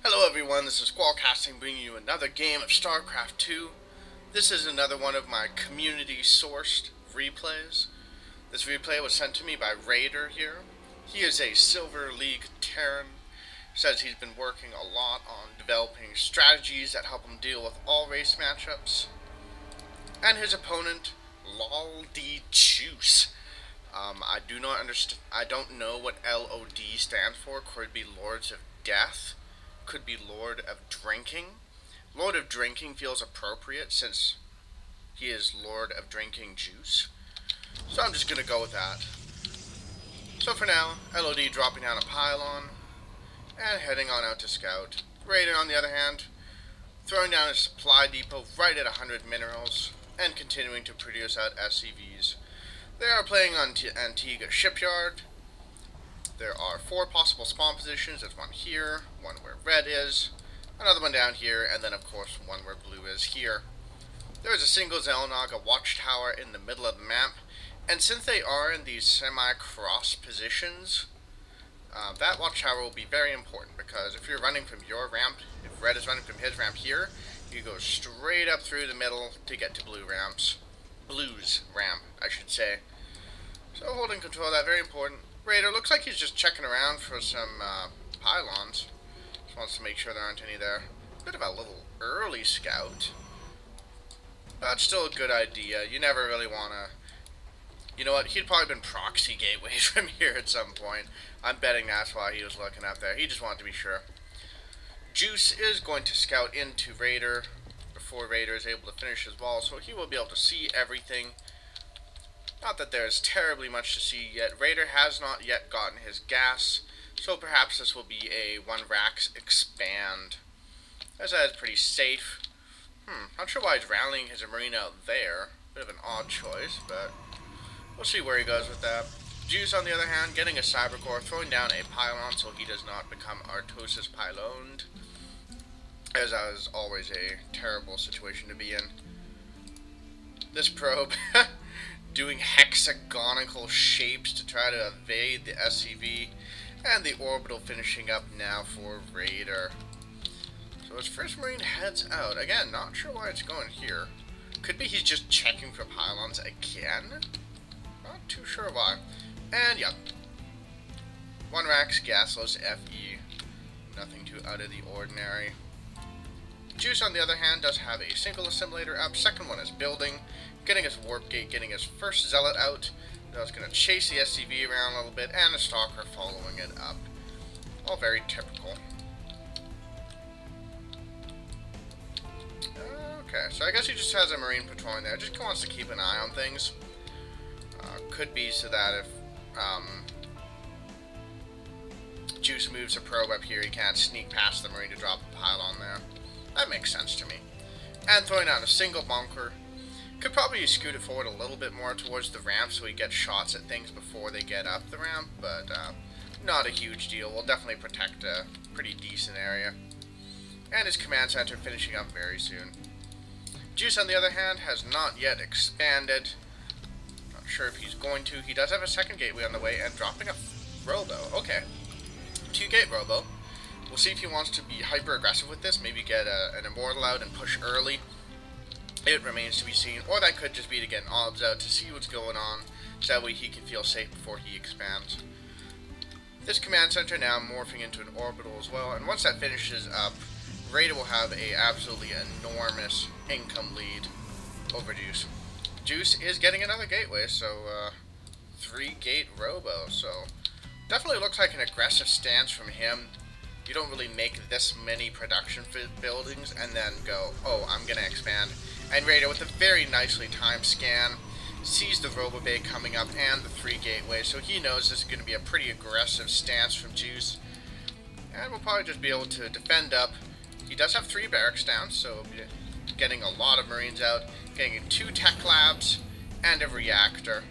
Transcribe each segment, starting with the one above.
Hello everyone, this is Squallcasting bringing you another game of StarCraft 2. This is another one of my community-sourced replays. This replay was sent to me by Reyder here. He is a Silver League Terran. Says he's been working a lot on developing strategies that help him deal with all race matchups. And his opponent, LoDJuice. I do not understand. I don't know what LOD stands for. Could be Lords of Death. Could be Lord of Drinking. Lord of Drinking feels appropriate since he is Lord of Drinking Juice. So I'm just going to go with that. So for now, LOD dropping down a pylon and heading on out to scout. Reyder, on the other hand, throwing down a supply depot right at 100 minerals and continuing to produce out SCVs. They are playing on Antigua Shipyard. There are 4 possible spawn positions. There's one here, one where red is, another one down here, and then of course one where blue is here. There is a single Xel'Naga watchtower in the middle of the map, and since they are in these semi-cross positions, that watchtower will be very important, because if you're running from your ramp, if red is running from his ramp here, you go straight up through the middle to get to blue's ramp, I should say. So holding control of that, very important. Reyder looks like he's just checking around for some pylons. Just wants to make sure there aren't any there. Bit of a little early scout. But still a good idea. You never really want to... You know what? He'd probably been proxy gateways from here at some point. I'm betting that's why he was looking up there. He just wanted to be sure. Juice is going to scout into Reyder before Reyder is able to finish his wall, so he will be able to see everything. Not that there is terribly much to see yet. Reyder has not yet gotten his gas, so perhaps this will be a 1 Rax expand. As that is pretty safe. Not sure why he's rallying his marine out there. Bit of an odd choice, but we'll see where he goes with that. Juice, on the other hand, getting a cyber core, throwing down a pylon so he does not become Artosis pyloned. As that is always a terrible situation to be in. This probe... doing hexagonal shapes to try to evade the SCV, and the orbital finishing up now for Reyder. So his first marine heads out. Again, not sure why it's going here. Could be he's just checking for pylons again? Not too sure why. And yeah, 1 Rax, gasless, FE. Nothing too out of the ordinary. Juice, on the other hand, does have a single assimilator up. Second one is building. Getting his warp gate, getting his first zealot out. Now it's going to chase the SCV around a little bit, and a stalker following it up. All very typical. Okay, so I guess he just has a marine patrolling there. Just wants to keep an eye on things. Could be so that if Juice moves a probe up here, he can't sneak past the marine to drop a pylon there. That makes sense to me. And throwing out a single bunker. Could probably scoot it forward a little bit more towards the ramp so he gets shots at things before they get up the ramp, but not a huge deal. We'll definitely protect a pretty decent area. And his command center finishing up very soon. Juice, on the other hand, has not yet expanded. Not sure if he's going to. He does have a second gateway on the way and dropping a robo. Okay. 2-gate robo. We'll see if he wants to be hyper-aggressive with this. Maybe get an immortal out and push early. It remains to be seen, or that could just be to get an obs out to see what's going on, so that way he can feel safe before he expands. This command center now morphing into an orbital as well, and once that finishes up, Reyder will have a absolutely enormous income lead over Juice. Juice is getting another gateway, so 3-gate robo, so definitely looks like an aggressive stance from him. You don't really make this many production buildings and then go, oh, I'm going to expand. And Reyder, with a very nicely timed scan, sees the Robo Bay coming up and the 3 gateway, so he knows this is going to be a pretty aggressive stance from Juice. And we'll probably just be able to defend up. He does have 3 barracks down, so getting a lot of Marines out, getting 2 tech labs, and a reactor.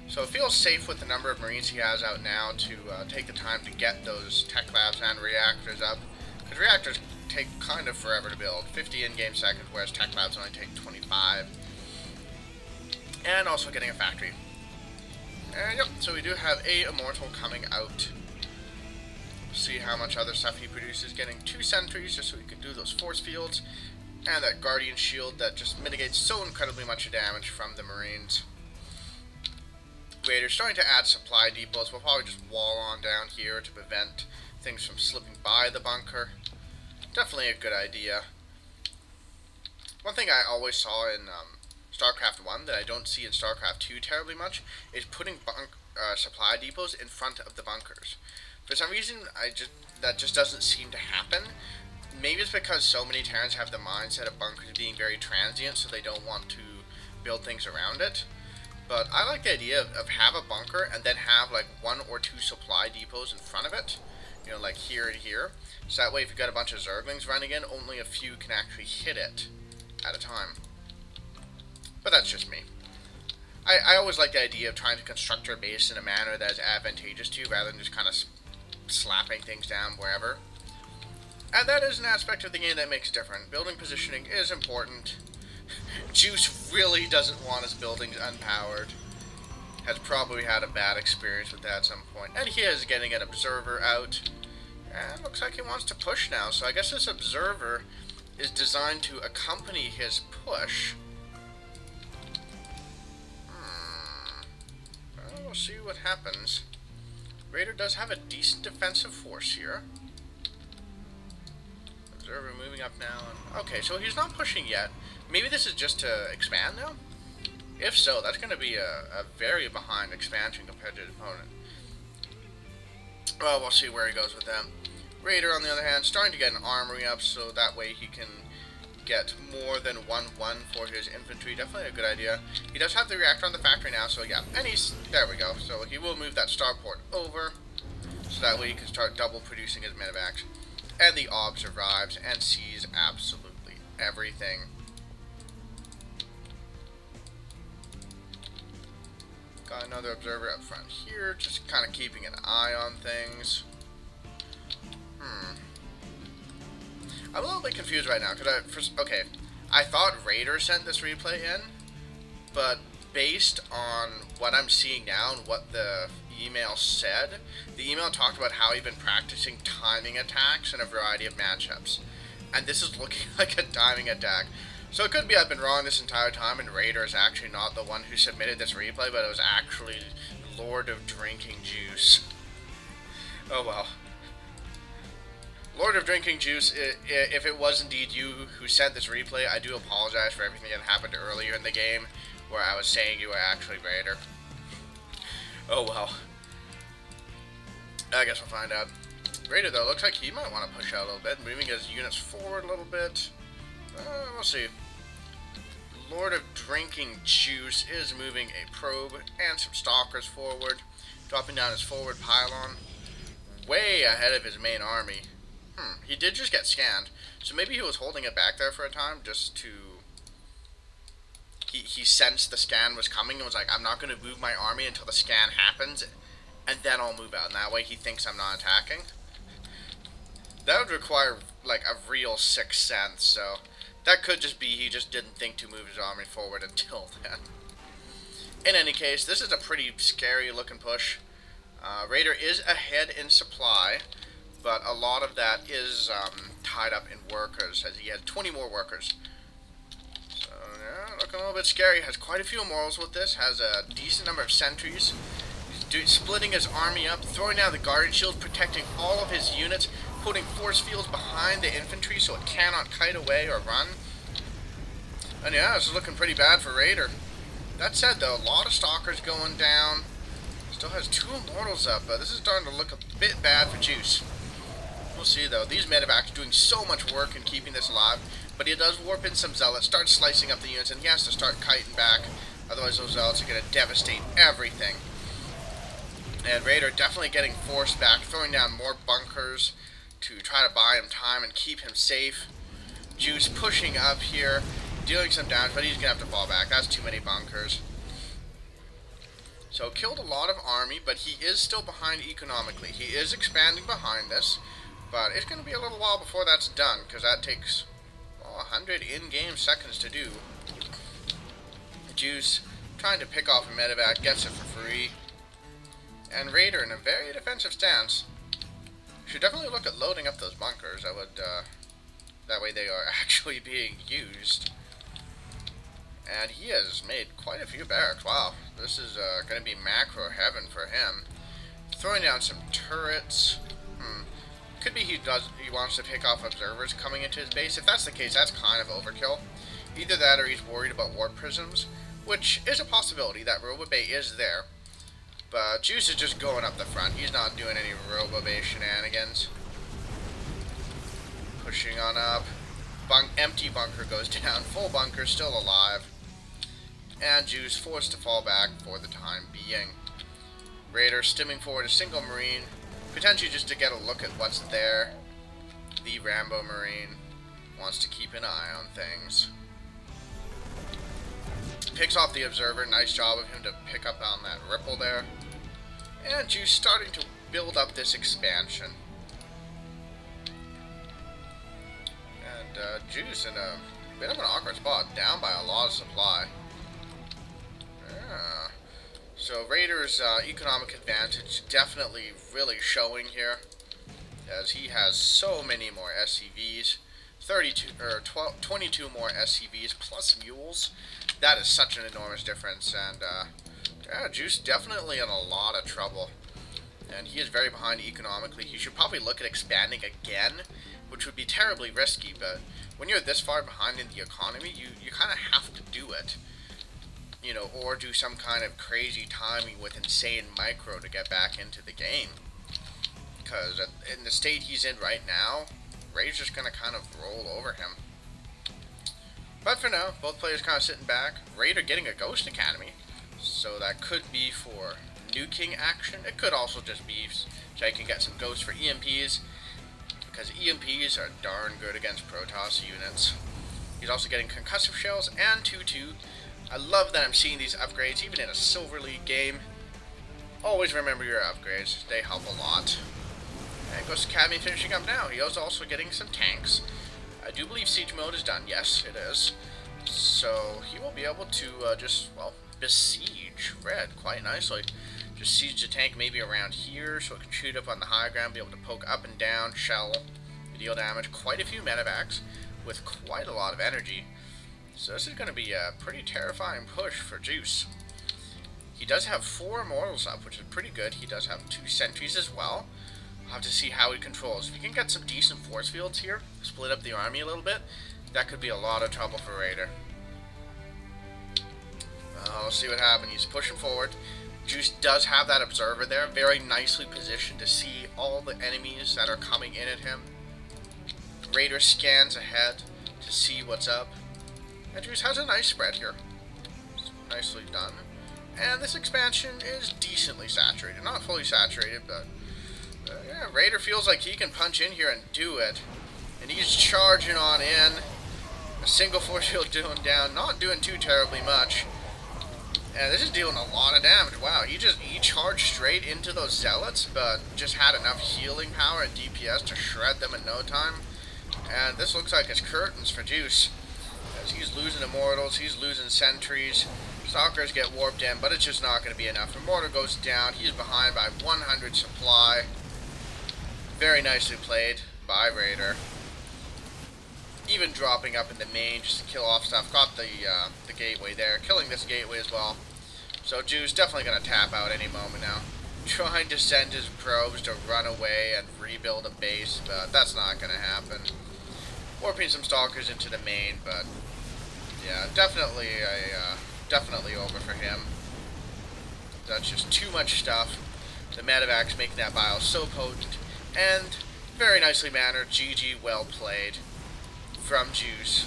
So it feels safe with the number of Marines he has out now to take the time to get those tech labs and reactors up. Because reactors take kind of forever to build, 50 in-game seconds, whereas tech labs only take 25. And also getting a factory. And yep, so we do have a immortal coming out. See how much other stuff he produces. Getting 2 sentries just so he can do those force fields. And that guardian shield that just mitigates so incredibly much damage from the Marines. Reyder's starting to add supply depots. We'll probably just wall on down here to prevent things from slipping by the bunker. Definitely a good idea. One thing I always saw in StarCraft 1 that I don't see in StarCraft 2 terribly much is putting supply depots in front of the bunkers. For some reason, that just doesn't seem to happen. Maybe it's because so many Terrans have the mindset of bunkers being very transient, so they don't want to build things around it. But I like the idea of have a bunker and then have like 1 or 2 supply depots in front of it. You know, like here and here. So that way if you've got a bunch of Zerglings running in, only a few can actually hit it at a time. But that's just me. I always like the idea of trying to construct your base in a manner that is advantageous to you rather than just kind of slapping things down wherever. And that is an aspect of the game that makes it different. Building positioning is important. Juice really doesn't want his buildings unpowered. Has probably had a bad experience with that at some point. And he is getting an observer out. And looks like he wants to push now. So I guess this observer is designed to accompany his push. Well, we'll see what happens. Reyder does have a decent defensive force here. Observer moving up now. Okay, so he's not pushing yet. Maybe this is just to expand now? If so, that's going to be a very behind expansion compared to the opponent. Well, we'll see where he goes with them. Reyder, on the other hand, starting to get an armory up, so that way he can get more than 1-1 for his infantry. Definitely a good idea. He does have the reactor on the factory now, so yeah. And he's... there we go. So he will move that starport over, so that way he can start double producing his medevacs. And the OBS arrives and sees absolutely everything. Got another observer up front here, just kind of keeping an eye on things. I'm a little bit confused right now, because I thought Reyder sent this replay in, but based on what I'm seeing now and what the email said, the email talked about how he'd been practicing timing attacks in a variety of matchups. And this is looking like a timing attack. So it could be I've been wrong this entire time and Reyder is actually not the one who submitted this replay, but it was actually Lord of Drinking Juice. Oh well. Lord of Drinking Juice, if it was indeed you who sent this replay, I do apologize for everything that happened earlier in the game, where I was saying you were actually Reyder. Oh well. I guess we'll find out. Reyder, though, looks like he might want to push out a little bit, moving his units forward a little bit. We'll see. Lord of Drinking Juice is moving a probe and some stalkers forward, dropping down his forward pylon, way ahead of his main army. He did just get scanned, so maybe he was holding it back there for a time just to... He sensed the scan was coming and was like, I'm not going to move my army until the scan happens, and then I'll move out. And that way he thinks I'm not attacking. That would require, like, a real sixth sense, so... that could just be he just didn't think to move his army forward until then. In any case, this is a pretty scary looking push. Reyder is ahead in supply, but a lot of that is tied up in workers, as he has 20 more workers. So, yeah, looking a little bit scary. Has quite a few morals with this, has a decent number of sentries. He's splitting his army up, throwing down the guardian shield, protecting all of his units, putting force fields behind the infantry so it cannot kite away or run. And yeah, this is looking pretty bad for Reyder. That said, though, a lot of stalkers going down. Still has 2 immortals up, but this is starting to look a bit bad for Juice. We'll see, though. These medevacs are doing so much work in keeping this alive, but he does warp in some zealots, start slicing up the units, and he has to start kiting back. Otherwise, those zealots are going to devastate everything. And Reyder definitely getting forced back, throwing down more bunkers to try to buy him time and keep him safe. Juice pushing up here, dealing some damage, but he's going to have to fall back. That's too many bunkers. So killed a lot of army, but he is still behind economically. He is expanding behind this, but it's going to be a little while before that's done, because that takes 100 in-game seconds to do. Juice trying to pick off a medevac, gets it for free. And Reyder in a very defensive stance. Should definitely look at loading up those bunkers. I would, that way they are actually being used. And he has made quite a few barracks. Wow, this is going to be macro heaven for him. Throwing down some turrets. Could be he wants to pick off observers coming into his base. If that's the case, that's kind of overkill. Either that or he's worried about warp prisms, which is a possibility. That Robo Bay is there. But Juice is just going up the front. He's not doing any Robo Bay shenanigans. Pushing on up. Empty bunker goes down. Full bunker still alive. And Juice forced to fall back for the time being. Reyder stimming forward a single Marine. Potentially just to get a look at what's there. The Rambo Marine wants to keep an eye on things. Picks off the observer. Nice job of him to pick up on that ripple there. And Juice starting to build up this expansion. And Juice in a bit of an awkward spot, down by a lot of supply. Yeah. So Reyder's economic advantage definitely really showing here, as he has so many more SCVs. 22 more SCVs plus mules. That is such an enormous difference, and yeah, Juice definitely in a lot of trouble. And he is very behind economically. He should probably look at expanding again, which would be terribly risky, but when you're this far behind in the economy, you kind of have to do it. You know, or do some kind of crazy timing with insane micro to get back into the game. Because in the state he's in right now, Ray's just going to kind of roll over him. But for now, both players kind of sitting back. Reyder getting a Ghost Academy, so that could be for nuking action. It could also just be so I can get some ghosts for EMPs, because EMPs are darn good against Protoss units. He's also getting concussive shells and 2-2. I love that I'm seeing these upgrades, even in a Silver League game. Always remember your upgrades. They help a lot. And Ghost Academy finishing up now. He is also getting some tanks. I do believe siege mode is done. Yes, it is. So he will be able to just, well, besiege Red quite nicely. Just siege the tank maybe around here so it can shoot up on the high ground, be able to poke up and down, shell, deal damage. Quite a few medevacs with quite a lot of energy. So this is going to be a pretty terrifying push for Juice. He does have 4 Immortals up, which is pretty good. He does have 2 Sentries as well. We'll have to see how he controls. If he can get some decent force fields here, split up the army a little bit, that could be a lot of trouble for Reyder. We'll see what happens. He's pushing forward. Juice does have that observer there, very nicely positioned to see all the enemies that are coming in at him. Reyder scans ahead to see what's up. And Juice has a nice spread here. Nicely done. And this expansion is decently saturated. Not fully saturated, but yeah, Reyder feels like he can punch in here and do it. And he's charging on in. A single force field down, not doing too terribly much. And this is dealing a lot of damage. Wow, he charged straight into those zealots, but just had enough healing power and DPS to shred them in no time. And this looks like it's curtains for Juice. As he's losing Immortals, he's losing Sentries. Stalkers get warped in, but it's just not going to be enough. Immortal goes down. He's behind by 100 supply. Very nicely played by Reyder. Even dropping up in the main just to kill off stuff. Got the gateway there. Killing this gateway as well. So Juice definitely going to tap out any moment now. Trying to send his probes to run away and rebuild a base, but that's not going to happen. Warping some Stalkers into the main, but yeah, definitely over for him. That's just too much stuff. The medevacs making that bio so potent. And very nicely mannered. GG, well played from Juice.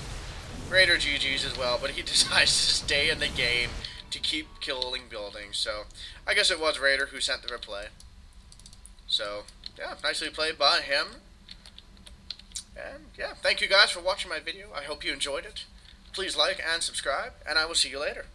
Reyder GG's as well, but he decides to stay in the game to keep killing buildings. So I guess it was Reyder who sent the replay. So yeah, nicely played by him. And yeah, thank you guys for watching my video. I hope you enjoyed it. Please like and subscribe, and I will see you later.